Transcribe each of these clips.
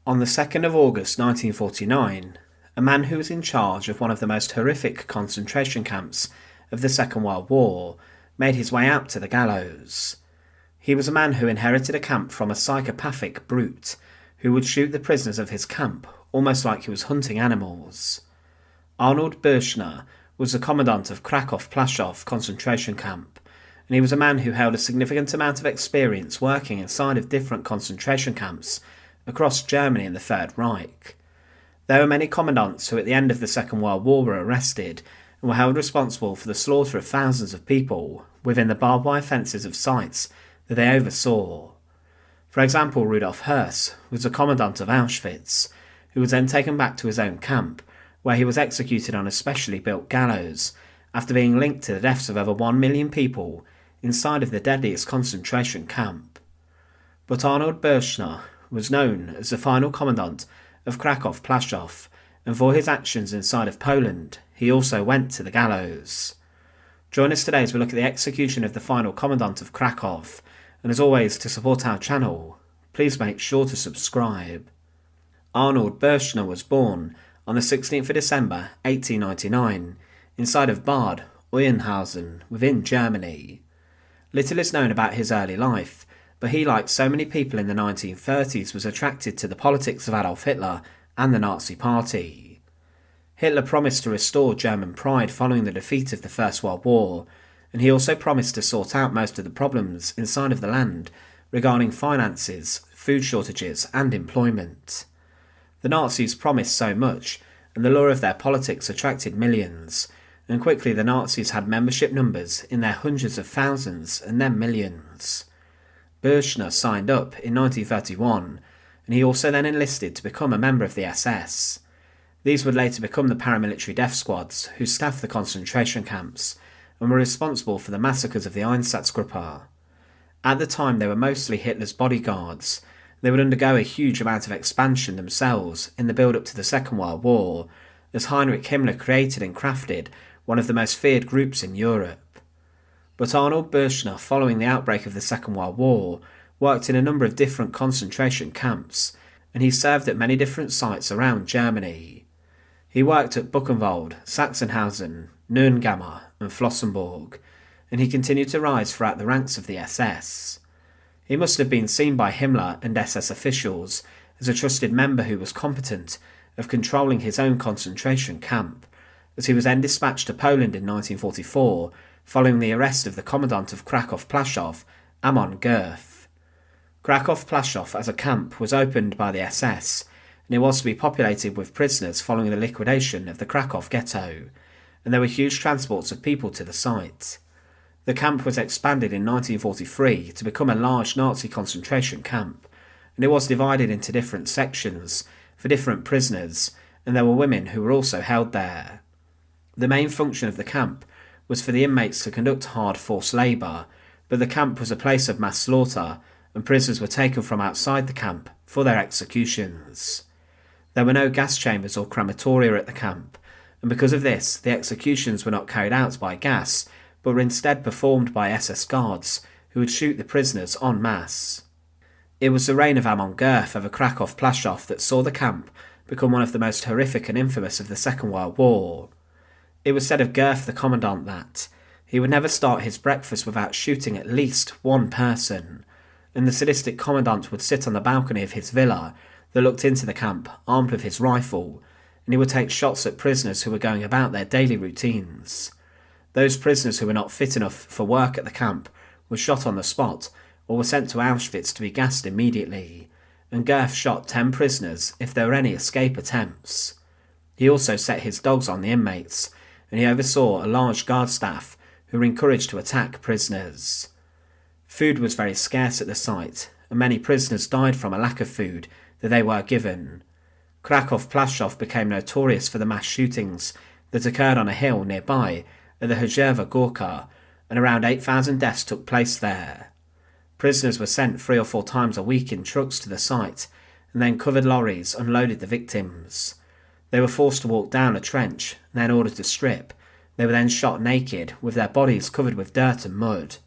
On the 2nd of August 1949, a man who was in charge of one of the most horrific concentration camps of the Second World War made his way out to the gallows. He was a man who inherited a camp from a psychopathic brute who would shoot the prisoners of his camp almost like he was hunting animals. Arnold Büscher was the commandant of Krakow-Plaszow Concentration Camp, and he was a man who held a significant amount of experience working inside of different concentration camps across Germany and the Third Reich. There were many commandants who at the end of the Second World War were arrested and were held responsible for the slaughter of thousands of people within the barbed wire fences of sites that they oversaw. For example, Rudolf Höss was the commandant of Auschwitz, who was then taken back to his own camp, where he was executed on a specially built gallows after being linked to the deaths of over 1 million people inside of the deadliest concentration camp. But Arnold Büscher was known as the final commandant of Krakow-Plaszow, and for his actions inside of Poland, he also went to the gallows. Join us today as we look at the execution of the final commandant of Krakow, and as always, to support our channel, please make sure to subscribe. Arnold Büscher was born on the 16th of December 1899 inside of Bad Oeynhausen within Germany. Little is known about his early life, but he, like so many people in the 1930s, was attracted to the politics of Adolf Hitler and the Nazi Party. Hitler promised to restore German pride following the defeat of the First World War, and he also promised to sort out most of the problems inside of the land regarding finances, food shortages and employment. The Nazis promised so much, and the lure of their politics attracted millions, and quickly the Nazis had membership numbers in their hundreds of thousands and then millions. Büscher signed up in 1931, and he also then enlisted to become a member of the SS. These would later become the paramilitary death squads who staffed the concentration camps and were responsible for the massacres of the Einsatzgruppe. At the time they were mostly Hitler's bodyguards. They would undergo a huge amount of expansion themselves in the build-up to the Second World War, as Heinrich Himmler created and crafted one of the most feared groups in Europe. But Arnold Büscher, following the outbreak of the Second World War, worked in a number of different concentration camps, and he served at many different sites around Germany. He worked at Buchenwald, Sachsenhausen, Neuengamme and Flossenburg, and he continued to rise throughout the ranks of the SS. He must have been seen by Himmler and SS officials as a trusted member who was competent of controlling his own concentration camp, as he was then dispatched to Poland in 1944 following the arrest of the commandant of Krakow-Plaszow, Amon Göth. Krakow-Plaszow as a camp was opened by the SS, and it was to be populated with prisoners following the liquidation of the Krakow ghetto, and there were huge transports of people to the site. The camp was expanded in 1943 to become a large Nazi concentration camp, and it was divided into different sections for different prisoners, and there were women who were also held there. The main function of the camp was for the inmates to conduct hard forced labour, but the camp was a place of mass slaughter, and prisoners were taken from outside the camp for their executions. There were no gas chambers or crematoria at the camp, and because of this, the executions were not carried out by gas, but were instead performed by SS guards, who would shoot the prisoners en masse. It was the reign of Amon Göth over Krakow-Plaszow that saw the camp become one of the most horrific and infamous of the Second World War. It was said of Göth the commandant that he would never start his breakfast without shooting at least one person, and the sadistic commandant would sit on the balcony of his villa that looked into the camp armed with his rifle, and he would take shots at prisoners who were going about their daily routines. Those prisoners who were not fit enough for work at the camp were shot on the spot or were sent to Auschwitz to be gassed immediately, and Göth shot 10 prisoners if there were any escape attempts. He also set his dogs on the inmates, and he oversaw a large guard staff who were encouraged to attack prisoners. Food was very scarce at the site, and many prisoners died from a lack of food that they were given. Krakow-Plaszow became notorious for the mass shootings that occurred on a hill nearby at the Hrzheva Gorka, and around 8,000 deaths took place there. Prisoners were sent 3 or 4 times a week in trucks to the site, and then covered lorries unloaded the victims. They were forced to walk down a trench, and then ordered to strip. They were then shot naked, with their bodies covered with dirt and mud.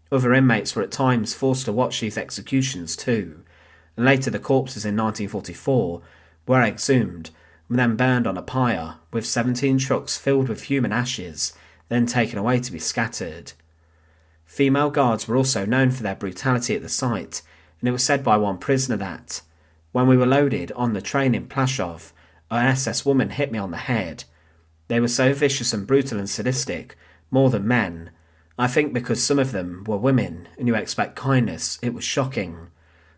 Other inmates were at times forced to watch these executions too, and later the corpses in 1944 were exhumed and then burned on a pyre with 17 trucks filled with human ashes, then taken away to be scattered. Female guards were also known for their brutality at the site, and it was said by one prisoner that, "When we were loaded on the train in Plaszow, an SS woman hit me on the head. They were so vicious and brutal and sadistic, more than men. I think because some of them were women, and you expect kindness, it was shocking.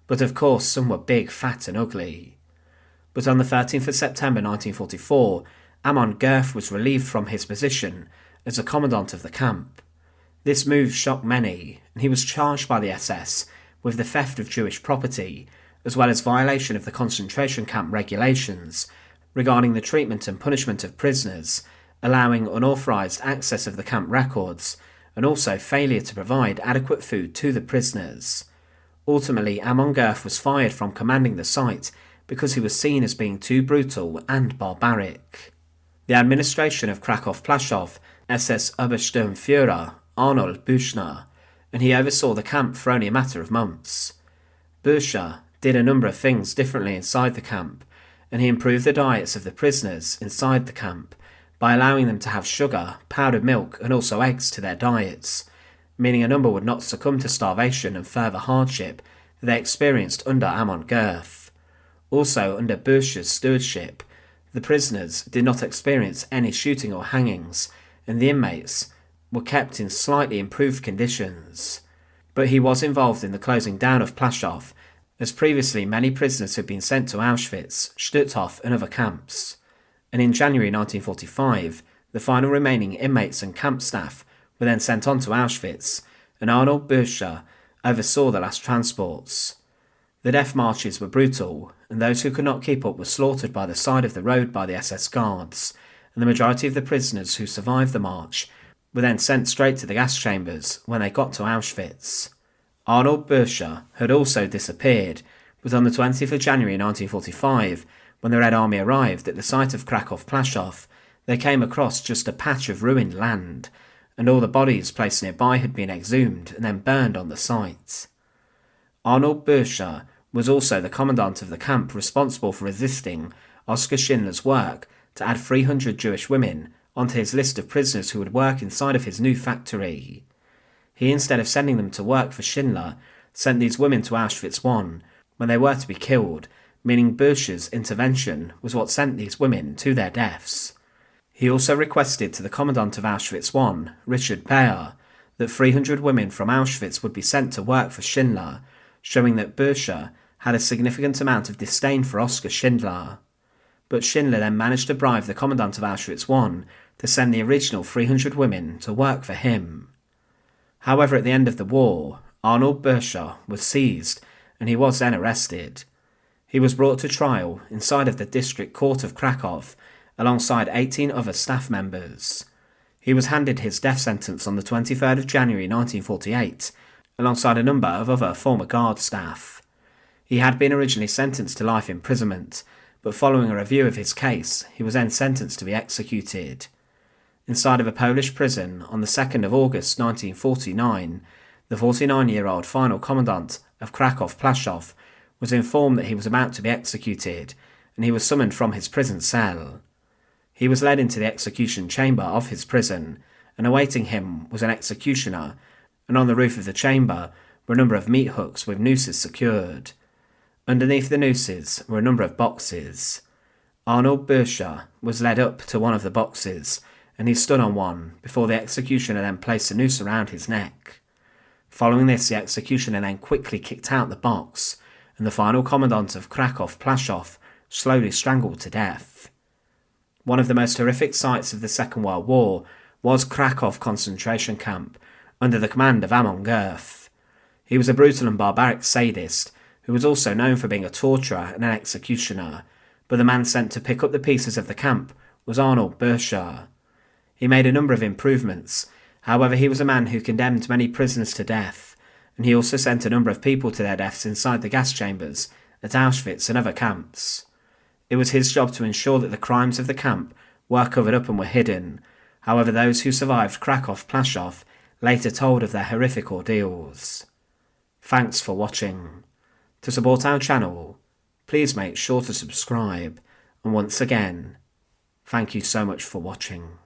But of course some were big, fat and ugly." But on the 13th of September 1944, Amon Göth was relieved from his position as a commandant of the camp. This move shocked many, and he was charged by the SS with the theft of Jewish property, as well as violation of the concentration camp regulations regarding the treatment and punishment of prisoners, allowing unauthorized access of the camp records, and also failure to provide adequate food to the prisoners. Ultimately, Amon Göth was fired from commanding the site because he was seen as being too brutal and barbaric. The administration of Krakow-Plaszow SS Obersturmführer Arnold Büscher, and he oversaw the camp for only a matter of months. Büscher did a number of things differently inside the camp, and he improved the diets of the prisoners inside the camp by allowing them to have sugar, powdered milk and also eggs to their diets, meaning a number would not succumb to starvation and further hardship that they experienced under Amon Göth. Also, under Büscher's stewardship, the prisoners did not experience any shooting or hangings, and the inmates were kept in slightly improved conditions. But he was involved in the closing down of Plaszow, as previously many prisoners had been sent to Auschwitz, Stutthof and other camps. And in January 1945, the final remaining inmates and camp staff were then sent on to Auschwitz, and Arnold Büscher oversaw the last transports. The death marches were brutal, and those who could not keep up were slaughtered by the side of the road by the SS guards, and the majority of the prisoners who survived the march were then sent straight to the gas chambers when they got to Auschwitz. Arnold Büscher had also disappeared, but on the 20th of January 1945, when the Red Army arrived at the site of Krakow-Plaszow, they came across just a patch of ruined land, and all the bodies placed nearby had been exhumed and then burned on the site. Arnold Büscher was also the commandant of the camp responsible for resisting Oskar Schindler's work to add 300 Jewish women onto his list of prisoners who would work inside of his new factory. He, instead of sending them to work for Schindler, sent these women to Auschwitz I when they were to be killed, meaning Büscher's intervention was what sent these women to their deaths. He also requested to the commandant of Auschwitz I, Richard Peyer, that 300 women from Auschwitz would be sent to work for Schindler, showing that Büscher had a significant amount of disdain for Oskar Schindler. But Schindler then managed to bribe the commandant of Auschwitz I to send the original 300 women to work for him. However, at the end of the war, Arnold Büscher was seized, and he was then arrested. He was brought to trial inside of the district court of Krakow, alongside 18 other staff members. He was handed his death sentence on the 23rd of January 1948, alongside a number of other former guard staff. He had been originally sentenced to life imprisonment, but following a review of his case, he was then sentenced to be executed. Inside of a Polish prison on the 2nd of August 1949, the 49-year-old final commandant of Krakow-Plaszow was informed that he was about to be executed, and he was summoned from his prison cell. He was led into the execution chamber of his prison, and awaiting him was an executioner, and on the roof of the chamber were a number of meat hooks with nooses secured. Underneath the nooses were a number of boxes. Arnold Büscher was led up to one of the boxes, and he stood on one before the executioner then placed a noose around his neck. Following this, the executioner then quickly kicked out the box, and the final commandant of Krakow-Plaszow slowly strangled to death. One of the most horrific sights of the Second World War was Krakow Concentration Camp, under the command of Amon Göth. He was a brutal and barbaric sadist, who was also known for being a torturer and an executioner, but the man sent to pick up the pieces of the camp was Arnold Büscher. He made a number of improvements, however he was a man who condemned many prisoners to death, and he also sent a number of people to their deaths inside the gas chambers, at Auschwitz and other camps. It was his job to ensure that the crimes of the camp were covered up and were hidden, however those who survived Krakow-Plaszow later told of their horrific ordeals. Thanks for watching. To support our channel, please make sure to subscribe, and once again, thank you so much for watching.